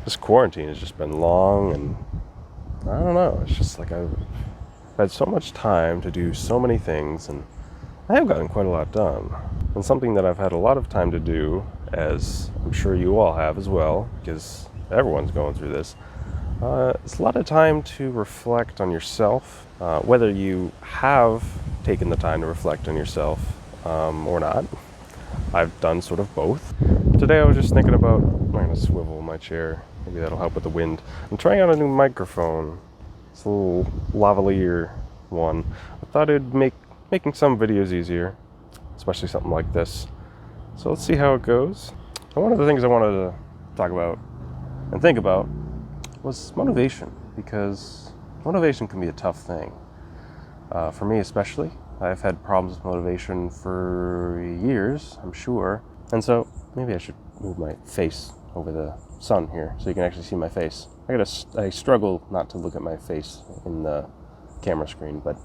this quarantine has just been long, and I don't know, it's just like I've had so much time to do so many things, and I have gotten quite a lot done. And something that I've had a lot of time to do, as I'm sure you all have as well, because everyone's going through this, it's a lot of time to reflect on yourself, whether you have taken the time to reflect on yourself or not. I've done sort of both. Today I was just thinking about, I'm going to swivel my chair, maybe that'll help with the wind. I'm trying out a new microphone. It's a little lavalier one. I thought it'd make making some videos easier, especially something like this. So let's see how it goes. And one of the things I wanted to talk about and think about was motivation, because motivation can be a tough thing. For me especially, I've had problems with motivation for years, I'm sure. And so maybe I should move my face over the sun here so you can actually see my face. I struggle not to look at my face in the camera screen, but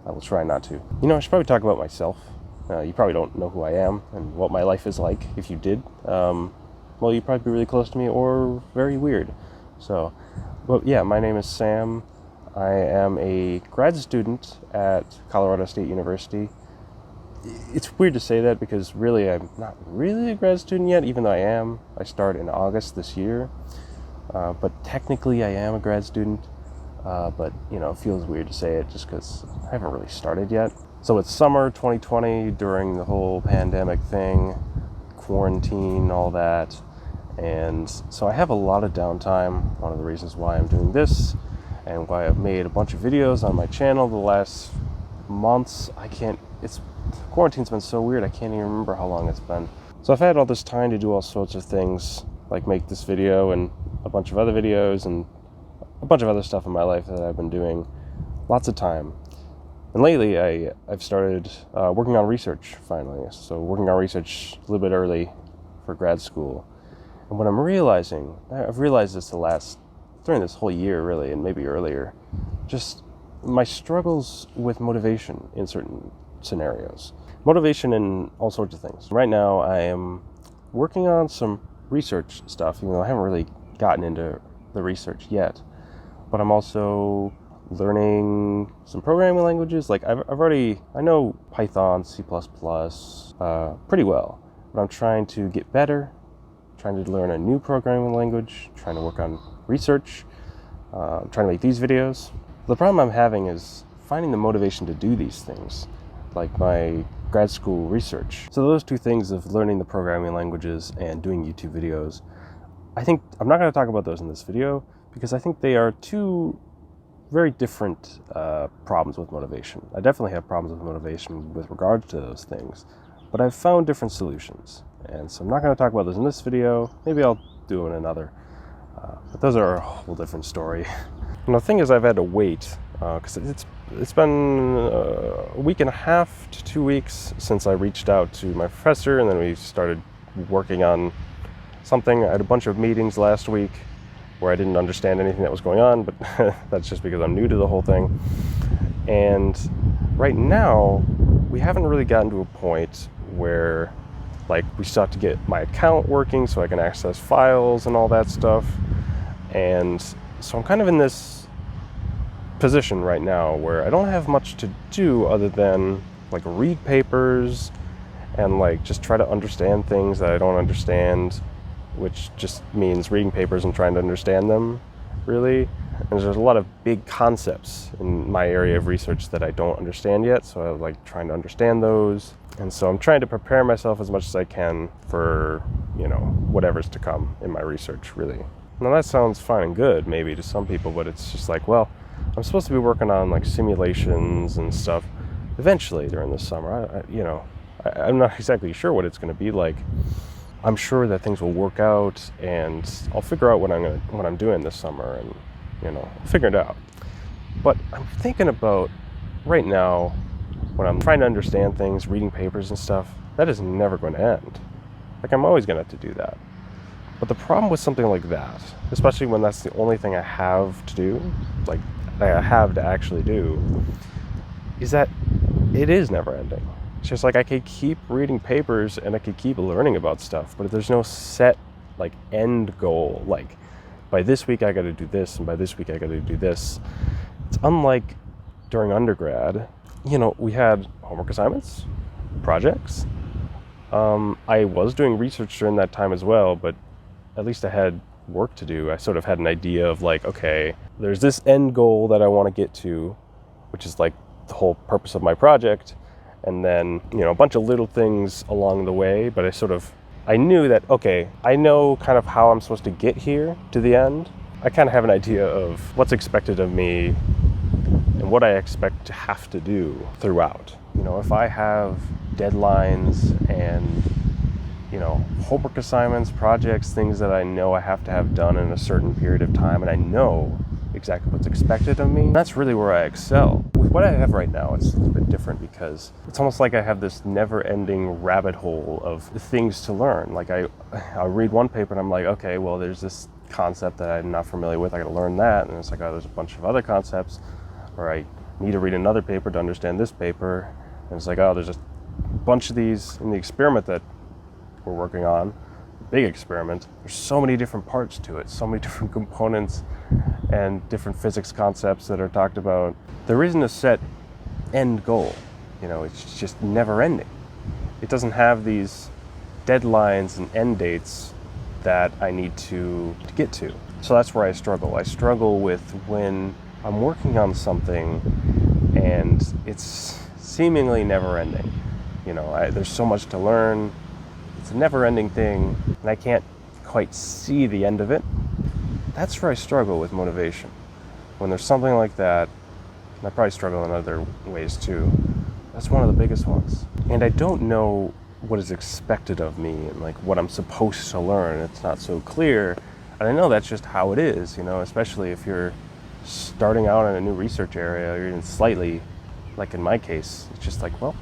I will try not to. I should probably talk about myself. You probably don't know who I am and what my life is like. If you did, well, you'd probably be really close to me or very weird. So, well, yeah, my name is Sam. I am a grad student at Colorado State University. It's weird to say that because really I'm not really a grad student yet, even though I am. I start in August this year. But technically I am a grad student. But, it feels weird to say it just because I haven't really started yet. So it's summer 2020 during the whole pandemic thing, quarantine, all that. And so I have a lot of downtime. One of the reasons why I'm doing this and why I've made a bunch of videos on my channel the last months. Quarantine's been so weird, I can't even remember how long it's been. So I've had all this time to do all sorts of things, like make this video and a bunch of other videos and a bunch of other stuff in my life that I've been doing. Lots of time. And lately I've started working on research finally. So working on research a little bit early for grad school. And what I'm realizing, I've realized this during this whole year really, and maybe earlier, just my struggles with motivation in certain scenarios. Motivation in all sorts of things. Right now I am working on some research stuff, even though I haven't really gotten into the research yet. But I'm also learning some programming languages. Like I know Python, C++ pretty well, but I'm trying to get better, trying to learn a new programming language, trying to work on research, trying to make these videos. The problem I'm having is finding the motivation to do these things, like my grad school research. So those two things of learning the programming languages and doing YouTube videos, I think I'm not going to talk about those in this video because I think they are two very different problems with motivation. I definitely have problems with motivation with regards to those things, but I've found different solutions. And so I'm not going to talk about those in this video. Maybe I'll do in another. But those are a whole different story. And the thing is, I've had to wait because it's been a week and a half to 2 weeks since I reached out to my professor, and then we started working on something. I had a bunch of meetings last week where I didn't understand anything that was going on, but that's just because I'm new to the whole thing. And right now, we haven't really gotten to a point where we still have to get my account working so I can access files and all that stuff. And so I'm kind of in this position right now where I don't have much to do other than read papers and just try to understand things that I don't understand, which just means reading papers and trying to understand them, really. And there's a lot of big concepts in my area of research that I don't understand yet, so I like trying to understand those. And so I'm trying to prepare myself as much as I can for, whatever's to come in my research, really. Now that sounds fine and good, maybe, to some people, but it's just well, I'm supposed to be working on simulations and stuff eventually during the summer. I'm not exactly sure what it's going to be like. I'm sure that things will work out, and I'll figure out what I'm doing this summer, and I'll figure it out. But I'm thinking about right now when I'm trying to understand things, reading papers and stuff, that is never going to end. I'm always going to have to do that. But the problem with something like that, especially when that's the only thing I have to do, that I have to actually do, is that it is never ending. It's just I could keep reading papers and I could keep learning about stuff, but there's no set end goal. by this week I got to do this, and by this week I got to do this. It's unlike during undergrad, we had homework assignments, projects. I was doing research during that time as well, but at least I had work to do. I sort of had an idea of like, okay, there's this end goal that I want to get to, which is like the whole purpose of my project. And then, a bunch of little things along the way, but I knew that, okay, I know kind of how I'm supposed to get here to the end. I kind of have an idea of what's expected of me and what I expect to have to do throughout. If I have deadlines and, homework assignments, projects, things that I know I have to have done in a certain period of time, and I know exactly what's expected of me, that's really where I excel. With what I have right now, it's a bit different because it's almost like I have this never-ending rabbit hole of things to learn. Like I'll read one paper and I'm like, okay, well, there's this concept that I'm not familiar with, I gotta learn that. And it's like, oh, there's a bunch of other concepts, or I need to read another paper to understand this paper. And it's like, oh, there's a bunch of these in the experiment that we're working on, big experiment. There's so many different parts to it, so many different components and different physics concepts that are talked about. There isn't a set end goal, it's just never ending. It doesn't have these deadlines and end dates that I need to get to. So that's where I struggle. I struggle with when I'm working on something and it's seemingly never ending. There's so much to learn. It's a never-ending thing, and I can't quite see the end of it. That's where I struggle with motivation. When there's something like that, and I probably struggle in other ways too, that's one of the biggest ones. And I don't know what is expected of me and like what I'm supposed to learn. It's not so clear. And I know that's just how it is, especially if you're starting out in a new research area or even slightly, like in my case, it's just like, well,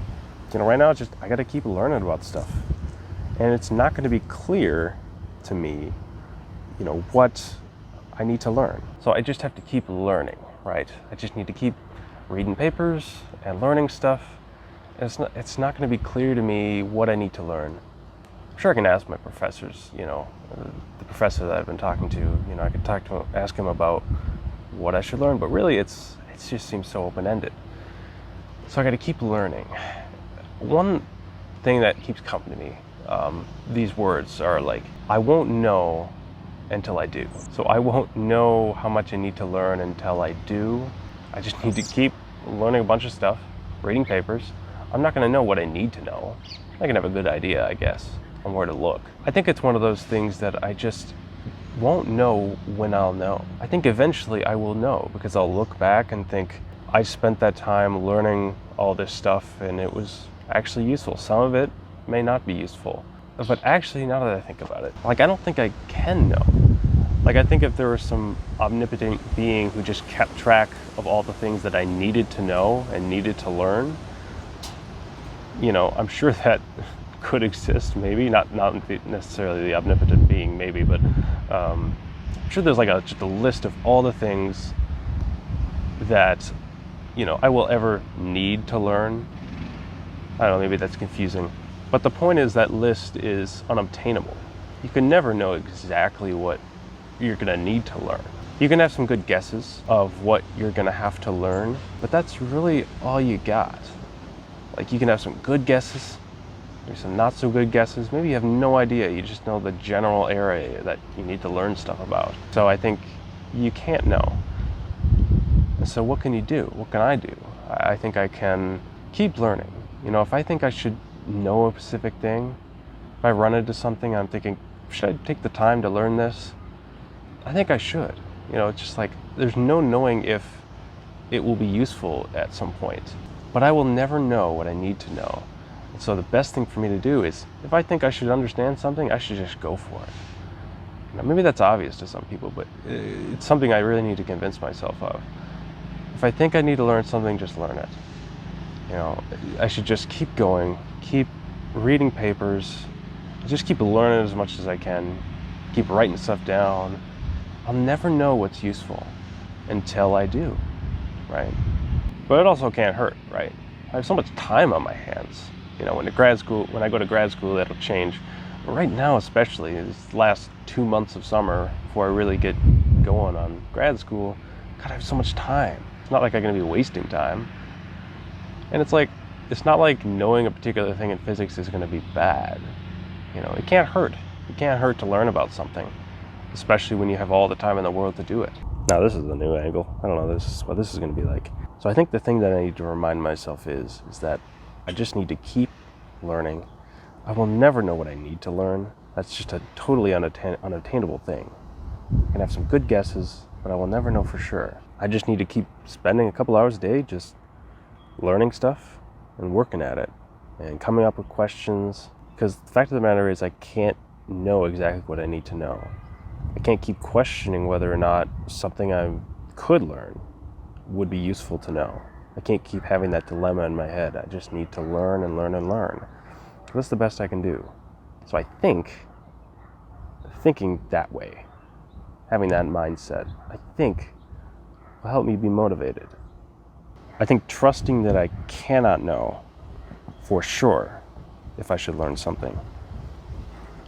right now it's just, I got to keep learning about stuff. And it's not going to be clear to me, what I need to learn. So I just have to keep learning, right? I just need to keep reading papers and learning stuff. It's not going to be clear to me what I need to learn. I'm sure I can ask my professors, the professor that I've been talking to, I could ask him about what I should learn, but really it just seems so open-ended. So I got to keep learning. One thing that keeps coming to me, these words are like, I won't know until I do. So I won't know how much I need to learn until I do. I just need to keep learning a bunch of stuff, reading papers. I'm not going to know what I need to know. I can have a good idea, I guess, on where to look. I think it's one of those things that I just won't know when I'll know. I think eventually I will know because I'll look back and think, I spent that time learning all this stuff and it was actually useful. Some of it may not be useful. But actually, now that I think about it, I don't think I can know. I think if there was some omnipotent being who just kept track of all the things that I needed to know and needed to learn, I'm sure that could exist, maybe. Not necessarily the omnipotent being, maybe, but I'm sure there's just a list of all the things that, I will ever need to learn. I don't know, maybe that's confusing. But the point is that list is unobtainable. You can never know exactly what you're going to need to learn. You can have some good guesses of what you're going to have to learn, but that's really all you got. You can have some good guesses, maybe some not so good guesses. Maybe you have no idea. You just know the general area that you need to learn stuff about. So I think you can't know. And so what can you do? What can I do? I think I can keep learning. If I think I should know a specific thing, if I run into something, I'm thinking, should I take the time to learn this? I think I should. It's just there's no knowing if it will be useful at some point. But I will never know what I need to know. And so the best thing for me to do is, if I think I should understand something, I should just go for it. Maybe that's obvious to some people, but it's something I really need to convince myself of. If I think I need to learn something, just learn it. I should just keep going, keep reading papers, just keep learning as much as I can, keep writing stuff down. I'll never know what's useful until I do, right? But it also can't hurt, right? I have so much time on my hands. When I go to grad school, that'll change. But right now, especially, these last 2 months of summer, before I really get going on grad school, God, I have so much time. It's not like I'm going to be wasting time. And it's not like knowing a particular thing in physics is going to be bad. It can't hurt. It can't hurt to learn about something, especially when you have all the time in the world to do it. Now, this is the new angle. I don't know what this is going to be like. So I think the thing that I need to remind myself is that I just need to keep learning. I will never know what I need to learn. That's just a totally unattainable thing. I can have some good guesses, but I will never know for sure. I just need to keep spending a couple hours a day just learning stuff and working at it and coming up with questions. Because the fact of the matter is I can't know exactly what I need to know. I can't keep questioning whether or not something I could learn would be useful to know. I can't keep having that dilemma in my head. I just need to learn and learn and learn. That's the best I can do. So I think thinking that way, having that mindset, I think will help me be motivated. I think trusting that I cannot know for sure if I should learn something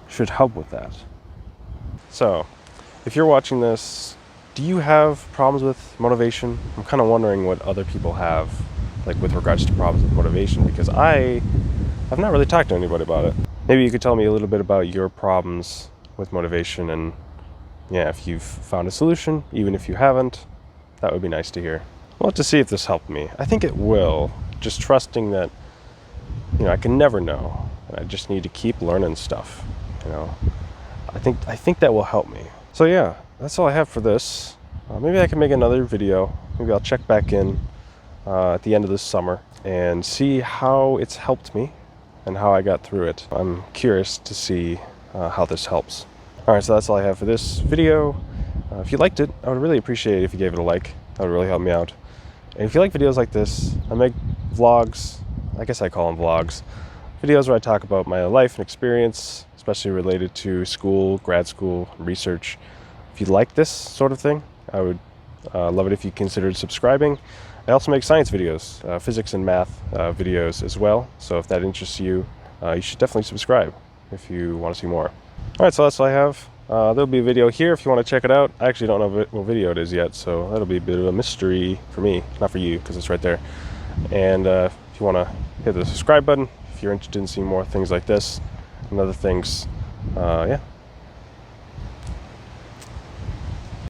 should help with that. So, if you're watching this, do you have problems with motivation? I'm kind of wondering what other people have, with regards to problems with motivation, because I have not really talked to anybody about it. Maybe you could tell me a little bit about your problems with motivation, and if you've found a solution, even if you haven't, that would be nice to hear. I'll have to see if this helped me. I think it will, just trusting that, I can never know, and I just need to keep learning stuff, I think that will help me. So yeah, that's all I have for this. Maybe I can make another video. Maybe I'll check back in at the end of this summer and see how it's helped me and how I got through it. I'm curious to see how this helps. Alright, so that's all I have for this video. If you liked it, I would really appreciate it if you gave it a like. That would really help me out. And if you like videos like this, I make vlogs. I guess I call them vlogs. Videos where I talk about my life and experience, especially related to school, grad school, research. If you like this sort of thing, I would love it if you considered subscribing. I also make science videos, physics and math videos as well. So if that interests you, you should definitely subscribe if you want to see more. Alright, so that's all I have. There'll be a video here if you want to check it out. I actually don't know what video it is yet, so that'll be a bit of a mystery for me, not for you, because it's right there. And if you want to hit the subscribe button, if you're interested in seeing more things like this and other things, yeah,